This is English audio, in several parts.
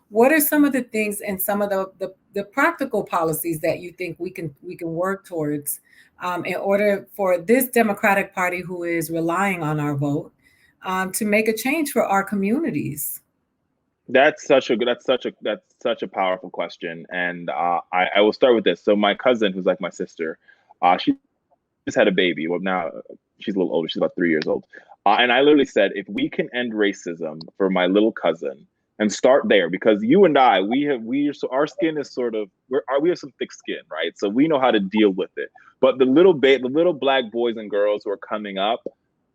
What are some of the things and some of the practical policies that you think we can work towards in order for this Democratic Party, who is relying on our vote, to make a change for our communities? That's such a powerful question, and I will start with this. So my cousin, who's like my sister, she just had a baby. Well, now she's a little older. She's about 3 years old, and I literally said, if we can end racism for my little cousin and start there, because you and I, so our skin is sort of we have some thick skin, right? So we know how to deal with it. But the little black boys and girls who are coming up,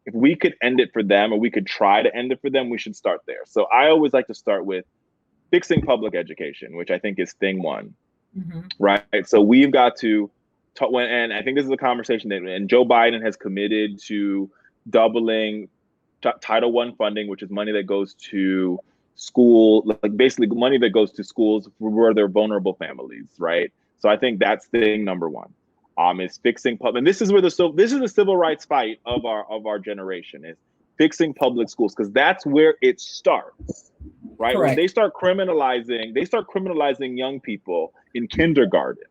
if we could end it for them, or we could try to end it for them, we should start there. So I always like to start with fixing public education, which I think is thing one, Mm-hmm. right? So we've got to talk and I think this is a conversation that, and Joe Biden has committed to doubling Title I funding, which is money that goes to school, like basically money that goes to schools where they're vulnerable families, right? So I think that's thing number one. Is fixing public, and this is the civil rights fight of our generation, is fixing public schools, because that's where it starts, right? When Correct. they start criminalizing young people in kindergarten,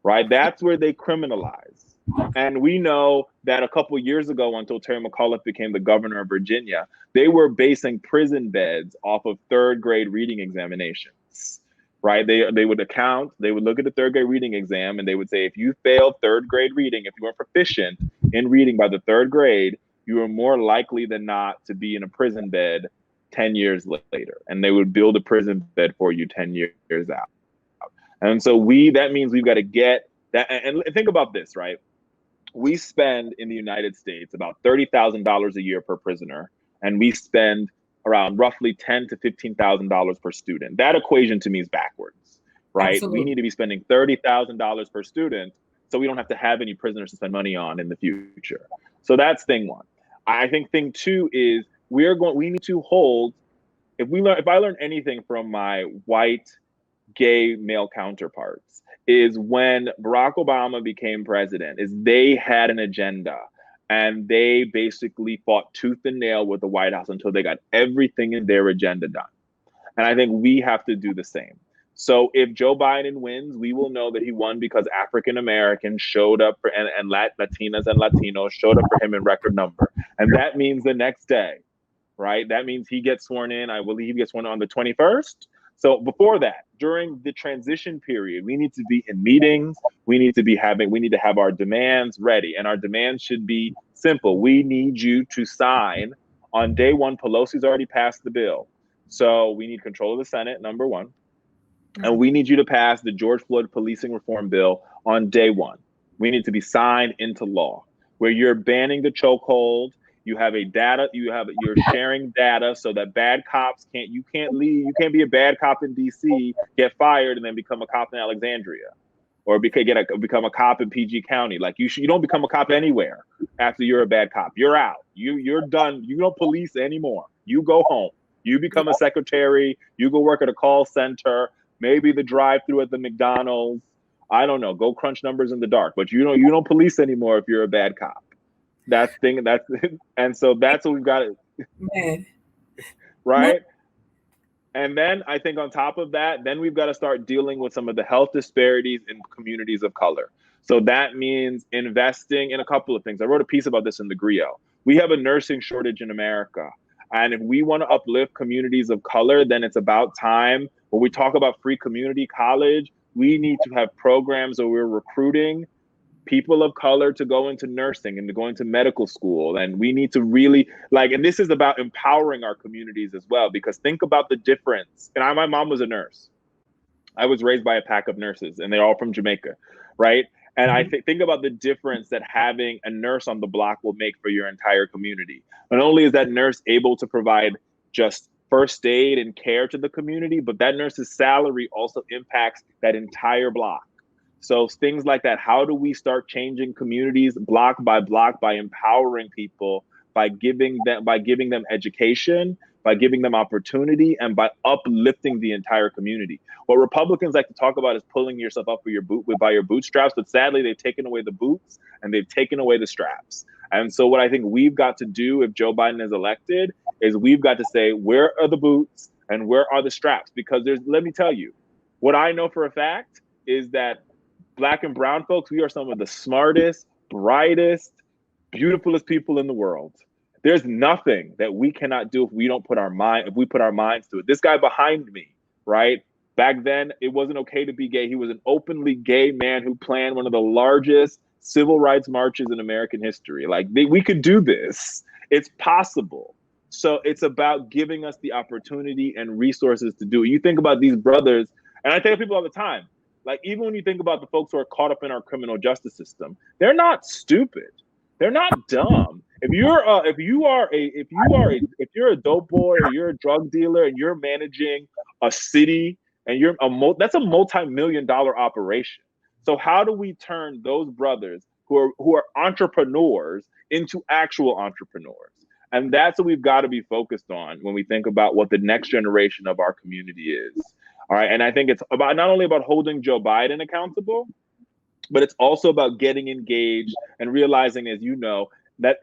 right? That's where they criminalize. And we know that a couple years ago, until Terry McAuliffe became the governor of Virginia, they were basing prison beds off of third grade reading examinations, right? They would look at the third grade reading exam, and they would say, if you failed third grade reading, if you weren't proficient in reading by the third grade, you were more likely than not to be in a prison bed 10 years later. And they would build a prison bed for you 10 years out. And so that means we've got to get that. And think about this, right? We spend in the United States about $30,000 a year per prisoner, and we spend around roughly $10,000 to $15,000 per student. That equation to me is backwards, right? We Absolutely. need to be spending $30,000 per student, so we don't have to have any prisoners to spend money on in the future. So that's thing one. I think thing two is we need to hold, if I learn anything from my white gay male counterparts, is when Barack Obama became president, is they had an agenda, and they basically fought tooth and nail with the White House until they got everything in their agenda done. And I think we have to do the same. So if Joe Biden wins, we will know that he won because African Americans showed up and Latinas and Latinos showed up for him in record number. And that means the next day, right? That means he gets sworn in. I believe he gets sworn in on the 21st. So before that, during the transition period, we need to be in meetings. We need to have our demands ready. And our demands should be simple. We need you to sign on day one. Pelosi's already passed the bill. So we need control of the Senate, number one. And we need you to pass the George Floyd policing reform bill on day one. We need to be signed into law, where you're banning the chokehold. You're sharing data so that bad cops you can't be a bad cop in DC, get fired, and then become a cop in Alexandria, or become a cop in PG County. Like you don't become a cop anywhere after you're a bad cop. You're out. You're done. You don't police anymore. You go home. You become a secretary. You go work at a call center, maybe the drive-through at the McDonald's. I don't know. Go crunch numbers in the dark. But you don't police anymore if you're a bad cop. And so that's what we've got to, Man. No. right? And then I think on top of that, then we've got to start dealing with some of the health disparities in communities of color. So that means investing in a couple of things. I wrote a piece about this in the Griot. We have a nursing shortage in America. And if we want to uplift communities of color, then it's about time. When we talk about free community college, we need to have programs where we're recruiting people of color to go into nursing and to go into medical school. And we need to really and this is about empowering our communities as well, because think about the difference. And my mom was a nurse. I was raised by a pack of nurses, and they're all from Jamaica, right? And I think about the difference that having a nurse on the block will make for your entire community. Not only is that nurse able to provide just first aid and care to the community, but that nurse's salary also impacts that entire block. So things like that. How do we start changing communities block by block by empowering people, by giving them education, by giving them opportunity, and by uplifting the entire community? What Republicans like to talk about is pulling yourself up by your bootstraps, but sadly they've taken away the boots and they've taken away the straps. And so what I think we've got to do if Joe Biden is elected is we've got to say, where are the boots And where are the straps? Because let me tell you, what I know for a fact is that Black and brown folks, we are some of the smartest, brightest, beautifulest people in the world. There's nothing that we cannot do if we put our minds to it. This guy behind me, right? Back then, it wasn't okay to be gay. He was an openly gay man who planned one of the largest civil rights marches in American history. Like, we could do this. It's possible. So it's about giving us the opportunity and resources to do it. You think about these brothers, and I tell people all the time, like, even when you think about the folks who are caught up in our criminal justice system, they're not stupid. They're not dumb. If you're a dope boy or you're a drug dealer and you're managing a city and that's a multi-million-dollar operation. So how do we turn those brothers who are entrepreneurs into actual entrepreneurs? And that's what we've got to be focused on when we think about what the next generation of our community is. All right. And I think it's about not only about holding Joe Biden accountable, but it's also about getting engaged and realizing, as you know, that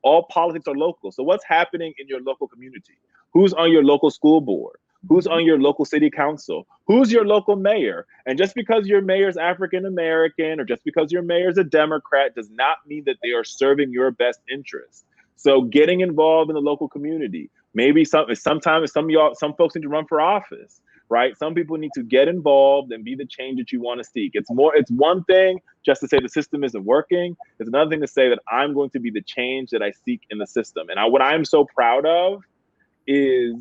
all politics are local. So what's happening in your local community? Who's on your local school board? Who's on your local city council? Who's your local mayor? And just because your mayor's African American or just because your mayor's a Democrat does not mean that they are serving your best interest. So getting involved in the local community. Maybe sometimes some folks need to run for office, right? Some people need to get involved and be the change that you want to seek. It's one thing just to say the system isn't working. It's another thing to say that I'm going to be the change that I seek in the system. And what I'm so proud of is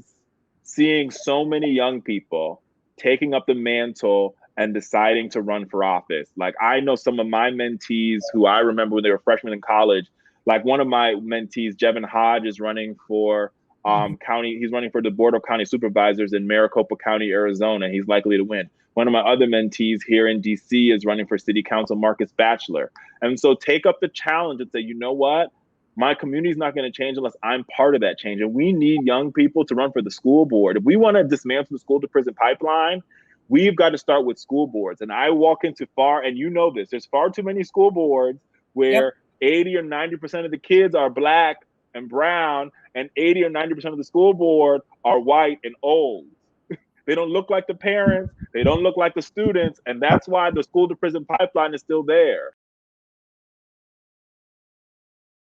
seeing so many young people taking up the mantle and deciding to run for office. Like, I know some of my mentees who I remember when they were freshmen in college. Like, one of my mentees, Jevin Hodge, is running for county. He's running for the Board of County Supervisors in Maricopa County, Arizona. He's likely to win. One of my other mentees here in DC is running for City Council, Marcus Batchelor. And so take up the challenge and say, you know what? My community is not going to change unless I'm part of that change. And we need young people to run for the school board. If we want to dismantle the school to prison pipeline, we've got to start with school boards. And I walk into and you know this, there's far too many school boards where 80 or 90% of the kids are Black and brown, and 80 or 90% of the school board are white and old. They don't look like the parents. They don't look like the students. And that's why the school to prison pipeline is still there.